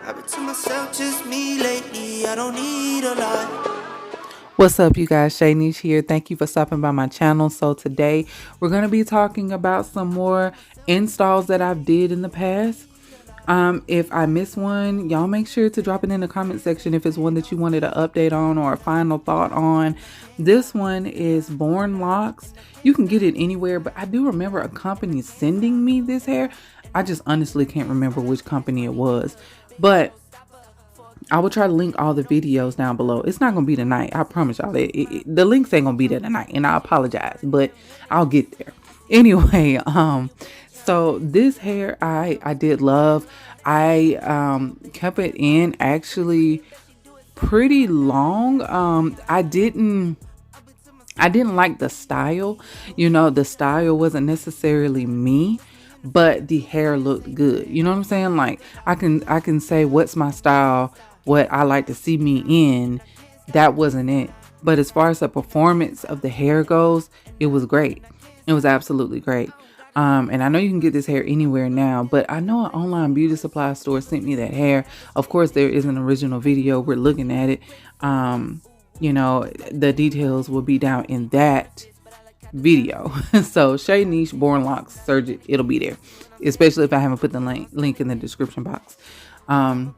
I've been to myself, just me lately. I don't need a lot. What's up, you guys? Shay Niche here. Thank you for stopping by my channel. So today we're going to be talking about some more installs that I've did in the past. If I miss one, y'all make sure to drop it in the comment section if it's one that you wanted an update on or a final thought on. This one is Born Locks. You can get it anywhere, but I do remember a company sending me this hair. I just honestly can't remember which company it was, but I will try to link all the videos down below. It's not gonna be tonight, I promise y'all. The links ain't gonna be there tonight, and I apologize, but I'll get there anyway. So this hair I did love. I kept it in actually pretty long. I didn't like the style. You know, the style wasn't necessarily me, but the hair looked good. You know what I'm saying? Like I can say what's my style, what I like to see me in. That wasn't it. But as far as the performance of the hair goes, it was great. It was absolutely great. And I know you can get this hair anywhere now, but I know an online beauty supply store sent me that hair. Of course, there is an original video. We're looking at it. You know, the details will be down in that video. So Shay Niche Born Locks, search it, it'll be there, especially if I haven't put the link in the description box. I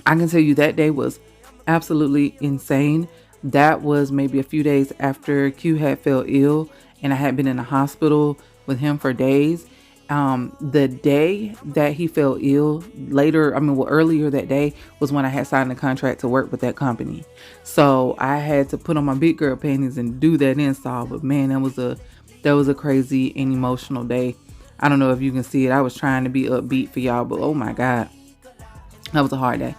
can tell you that day was absolutely insane. That was maybe a few days after Q had fell ill, and I had been in the hospital with him for days. The day that he fell ill, earlier that day was when I had signed the contract to work with that company. So I had to put on my big girl panties and do that install. But man, that was a crazy and emotional day. I don't know if you can see it. I was trying to be upbeat for y'all, but oh my God, that was a hard day.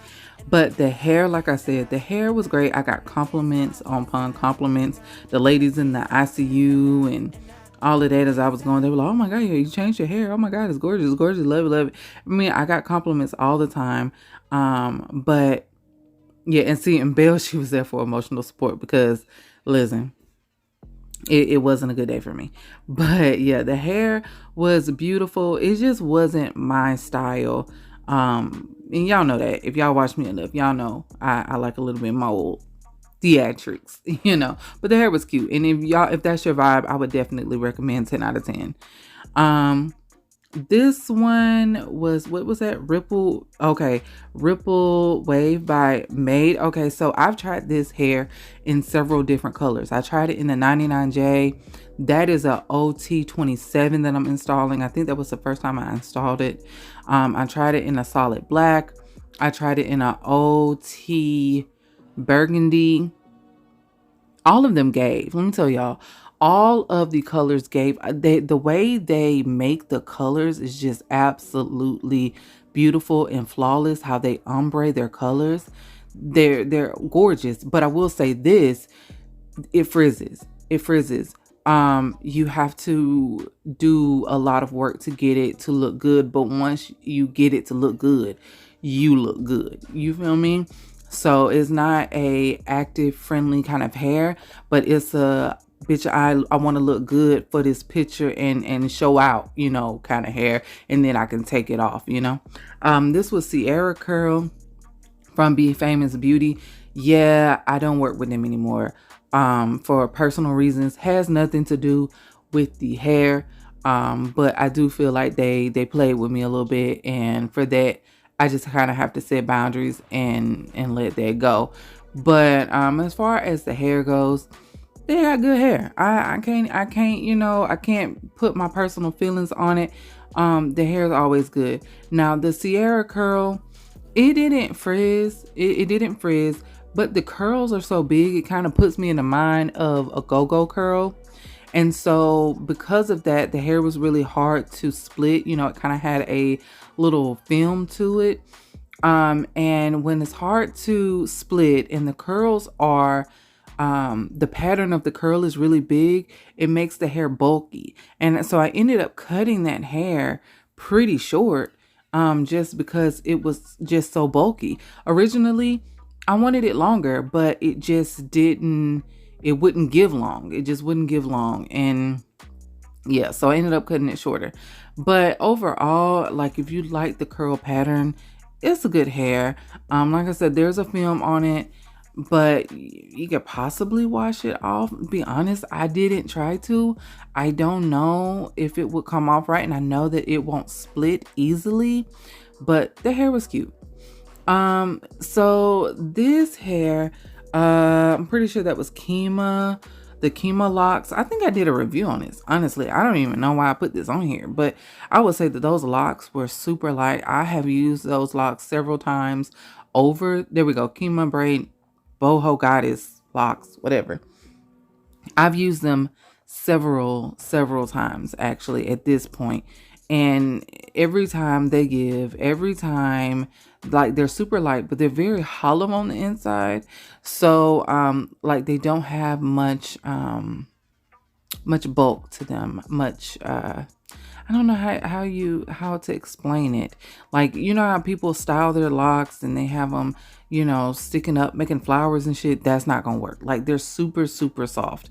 But the hair, like I said, the hair was great. I got compliments upon compliments. The ladies in the ICU and all of that, as I was going, they were like, oh my God, you changed your hair. Oh my God, it's gorgeous, gorgeous, love it, love it. I mean, I got compliments all the time. But yeah, and seeing Belle, she was there for emotional support because, listen, it wasn't a good day for me. But yeah, the hair was beautiful. It just wasn't my style. And y'all know that. If y'all watch me enough, y'all know I like a little bit more theatrics, you know. But the hair was cute. And if that's your vibe, I would definitely recommend 10 out of 10. This one was, what was that? Ripple Wave by Mayde. Okay, so I've tried this hair in several different colors. I tried it in the 99J. That is a OT27 that I'm installing. I think that was the first time I installed it. I tried it in a solid black. I tried it in a OT burgundy. All of them gave. Let me tell y'all, all of the colors gave. The way they make the colors is just absolutely beautiful and flawless. How they ombre their colors, they're gorgeous. But I will say this: it frizzes. It frizzes. You have to do a lot of work to get it to look good. But once you get it to look good, you look good. You feel me? So it's not a active, friendly kind of hair, but it's a bitch, I want to look good for this picture and show out, you know, kind of hair, and then I can take it off, you know. This was Sierra Curl from Be Famous Beauty. Yeah, I don't work with them anymore for personal reasons. Has nothing to do with the hair, but I do feel like they played with me a little bit, and for that I just kind of have to set boundaries and let that go. But as far as the hair goes, they got good hair. I can't, you know, I can't put my personal feelings on it. The hair is always good. Now the Sierra Curl, it didn't frizz. It didn't frizz, but the curls are so big, it kind of puts me in the mind of a go-go curl. And so because of that, the hair was really hard to split. You know, it kind of had a little film to it. And when it's hard to split and the curls are, the pattern of the curl is really big, it makes the hair bulky. And so I ended up cutting that hair pretty short, just because it was just so bulky. Originally, I wanted it longer, but it just didn't, it wouldn't give long. It just wouldn't give long. And yeah, so I ended up cutting it shorter. But overall, like, if you like the curl pattern, it's a good hair. Like I said, there's a film on it, but you could possibly wash it off. Be honest, I didn't try to. I don't know if it would come off right, and I know that it won't split easily, but the hair was cute. So this hair, I'm pretty sure that was Kima, the Kima locks. I think I did a review on this. Honestly, I don't even know why I put this on here, but I would say that those locks were super light. I have used those locks several times over. There we go. Kima braid, boho goddess locks, whatever. I've used them several times actually at this point. And every time they give, every time, like, they're super light, but they're very hollow on the inside. So like they don't have much much bulk to them, much I don't know how to explain it. Like, you know how people style their locks and they have them, you know, sticking up, making flowers and shit. That's not gonna work. Like, they're super soft.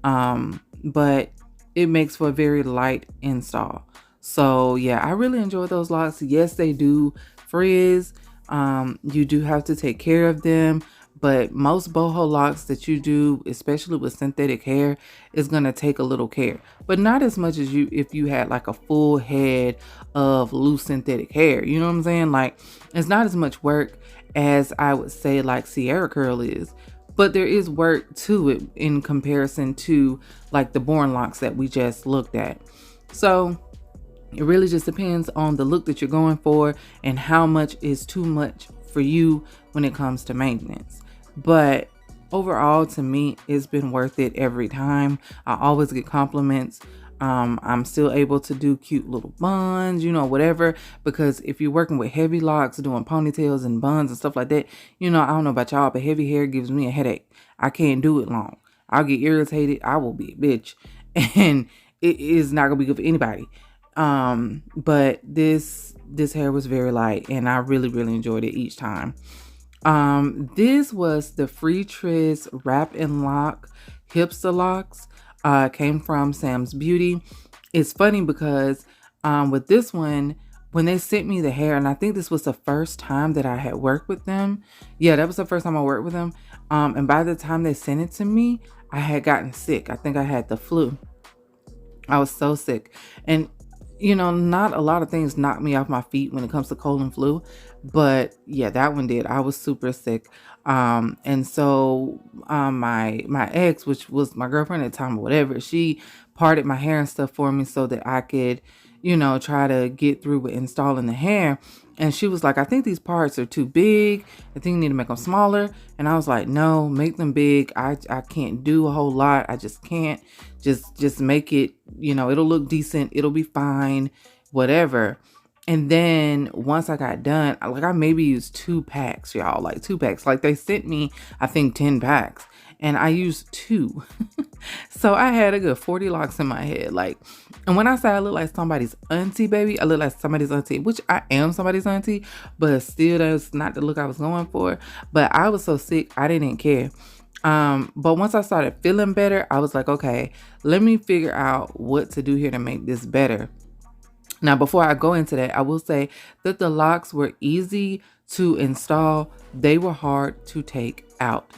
But it makes for a very light install. So yeah, I really enjoy those locks. Yes, they do frizz. You do have to take care of them. But most boho locks that you do, especially with synthetic hair, is going to take a little care. But not as much as if you had like a full head of loose synthetic hair. You know what I'm saying? Like, it's not as much work as I would say like Sierra Curl is. But there is work to it in comparison to like the Born locks that we just looked at. So it really just depends on the look that you're going for and how much is too much for you when it comes to maintenance. But overall, to me, it's been worth it every time. I always get compliments. I'm still able to do cute little buns, you know, whatever. Because if you're working with heavy locks, doing ponytails and buns and stuff like that, you know, I don't know about y'all, but heavy hair gives me a headache. I can't do it long. I'll get irritated. I will be a bitch. And it is not gonna be good for anybody. But this hair was very light and I really enjoyed it each time. This was the Free Trizz Wrap and Lock Hipster Locks. Came from Sam's Beauty. It's funny because with this one, when they sent me the hair, and I think this was the first time that I had worked with them. Yeah, that was the first time I worked with them. And by the time they sent it to me, I had gotten sick. I think I had the flu. I was so sick. And you know, not a lot of things knock me off my feet when it comes to cold and flu, but yeah, that one did. I was super sick. And so my ex, which was my girlfriend at the time or whatever, she parted my hair and stuff for me so that I could, you know, try to get through with installing the hair. And she was like, I think these parts are too big. I think you need to make them smaller. And I was like, no, make them big. I can't do a whole lot. I just can't. Just make it, you know, it'll look decent. It'll be fine, whatever. And then once I got done, like I maybe used 2 packs, y'all, like 2 packs. Like they sent me, I think 10 packs and I used 2. So I had a good 40 locks in my head. Like, and when I say I look like somebody's auntie, baby, I look like somebody's auntie, which I am somebody's auntie, but still that's not the look I was going for. But I was so sick, I didn't care. But once I started feeling better, I was like, okay, let me figure out what to do here to make this better. Now, before I go into that, I will say that the locks were easy to install. They were hard to take out.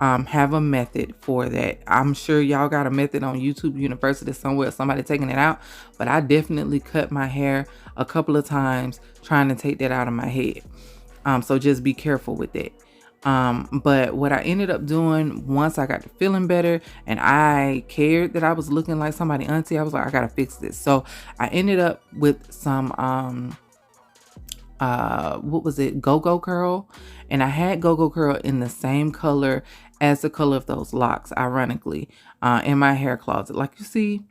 Have a method for that. I'm sure y'all got a method on YouTube University somewhere, somebody taking it out, but I definitely cut my hair a couple of times trying to take that out of my head. So just be careful with that. But what I ended up doing once I got to feeling better and I cared that I was looking like somebody auntie, I was like, I gotta fix this. So I ended up with some, what was it? Kongo Curl. And I had Kongo Curl in the same color as the color of those locks, ironically, in my hair closet. Like you see,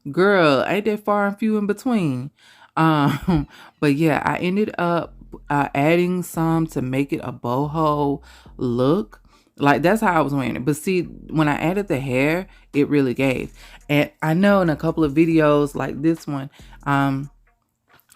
girl, ain't that far and few in between. But yeah, I ended up adding some to make it a boho look. Like that's how I was wearing it. But see, when I added the hair, it really gave. And I know in a couple of videos like this one, I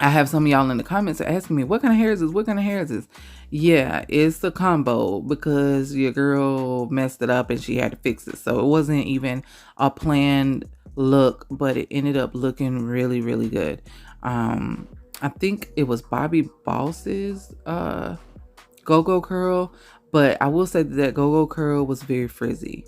have some of y'all in the comments asking me, what kind of hair is this? What kind of hair is this? Yeah, it's the combo because your girl messed it up and she had to fix it. So it wasn't even a planned look, but it ended up looking really good. I think it was Bobby Boss's Go-Go Curl, but I will say that Go-Go Curl was very frizzy.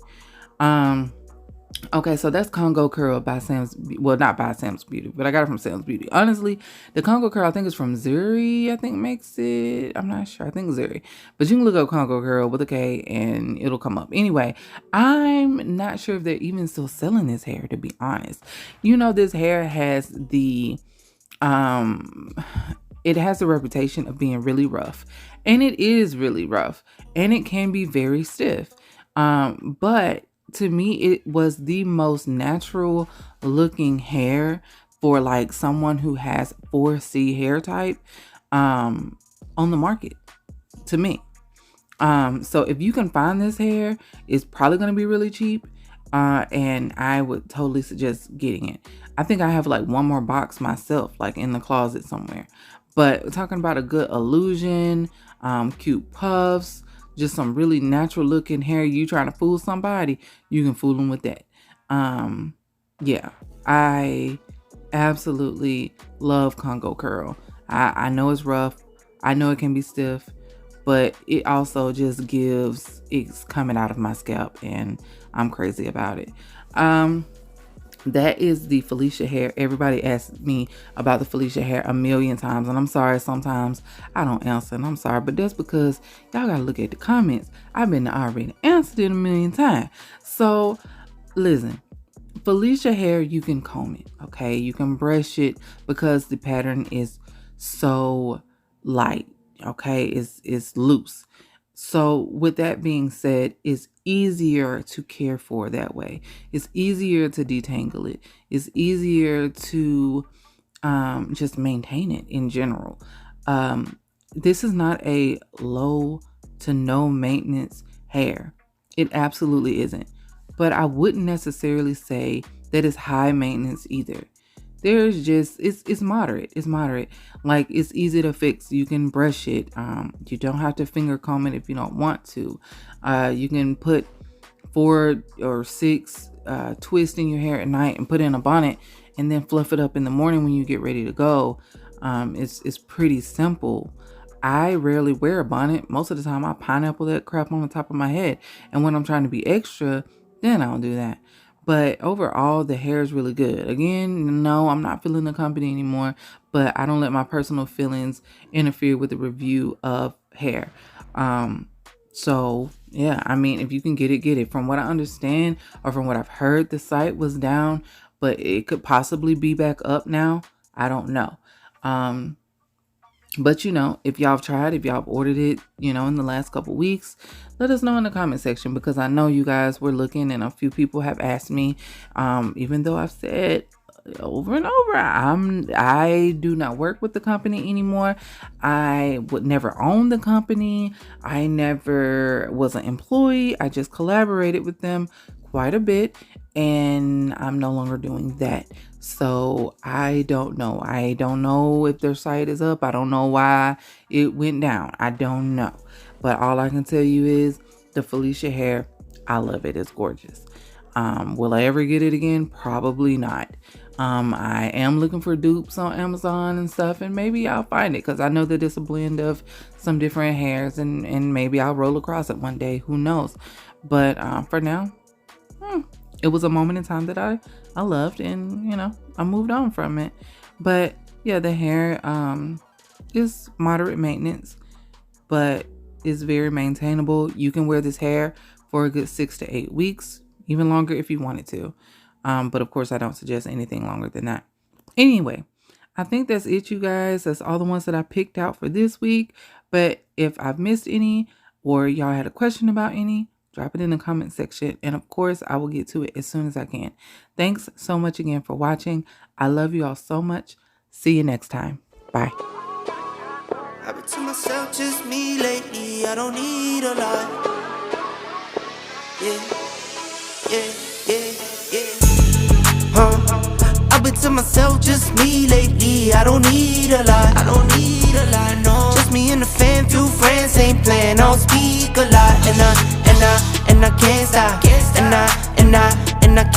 Okay, so that's Kongo Curl by Sam's, well, not by Sam's Beauty, but I got it from Sam's Beauty. Honestly, the Kongo Curl, I think is from Zuri, I think makes it. I'm not sure. I think Zuri. But you can look up Kongo Curl with a K and it'll come up. Anyway, I'm not sure if they're even still selling this hair, to be honest. You know, this hair has the, it has the reputation of being really rough. And it is really rough. And it can be very stiff. But to me, it was the most natural looking hair for like someone who has 4C hair type on the market, to me. So if you can find this hair, it's probably going to be really cheap. And I would totally suggest getting it. I think I have like one more box myself, like in the closet somewhere. But talking about a good illusion, cute puffs, just some really natural looking hair, you trying to fool somebody, you can fool them with that. Yeah, I absolutely love Kongo Curl. I know it's rough. I know it can be stiff, but it also just gives, it's coming out of my scalp and I'm crazy about it. That is the Phylicia hair. Everybody asks me about the Phylicia hair a million times, and I'm sorry sometimes I don't answer, and I'm sorry, but that's because y'all gotta look at the comments. I've been already answered it a million times. So listen, Phylicia hair, you can comb it, okay? You can brush it because the pattern is so light, okay? It's loose. So with that being said, it's easier to care for that way. It's easier to detangle it. It's easier to just maintain it in general. This is not a low to no maintenance hair. It absolutely isn't. But I wouldn't necessarily say that it's high maintenance either. There's just, it's moderate. It's moderate. Like, it's easy to fix. You can brush it. You don't have to finger comb it if you don't want to. You can put 4 or 6 twists in your hair at night and put it in a bonnet and then fluff it up in the morning when you get ready to go. It's pretty simple. I rarely wear a bonnet. Most of the time I pineapple that crap on the top of my head. And when I'm trying to be extra, then I'll do that. But overall, the hair is really good. Again, no, I'm not feeling the company anymore, but I don't let my personal feelings interfere with the review of hair. So yeah, I mean, if you can get it, get it. From what I understand, or from what I've heard, the site was down, but it could possibly be back up now. I don't know. But you know, if y'all have tried, if y'all have ordered it, you know, in the last couple weeks, let us know in the comment section, because I know you guys were looking and a few people have asked me, even though I've said over and over, I do not work with the company anymore. I would never own the company. I never was an employee. I just collaborated with them quite a bit, and I'm no longer doing that. So I don't know. I don't know if their site is up. I don't know why it went down. I don't know. But all I can tell you is the Phylicia hair, I love it. It's gorgeous. Will I ever get it again? Probably not. I am looking for dupes on Amazon and stuff, and maybe I'll find it, because I know that it's a blend of some different hairs, and maybe I'll roll across it one day. Who knows? But for now, it was a moment in time that I loved, and you know, I moved on from it. But yeah, the hair is moderate maintenance, but is very maintainable. You can wear this hair for a good 6 to 8 weeks, even longer if you wanted to. But of course, I don't suggest anything longer than that. Anyway, I think that's it, you guys. That's all the ones that I picked out for this week. But if I've missed any, or y'all had a question about any, drop it in the comment section. And of course, I will get to it as soon as I can. Thanks so much again for watching. I love you all so much. See you next time. Bye. I've been to myself, just me lately. I don't need a lot. Yeah, yeah, yeah, yeah. I've been to myself, just me lately. I don't need a lot. I don't need a lot, no. Just me and the fam, few friends ain't playing. I don't speak a lot, and I can't stop. And I can't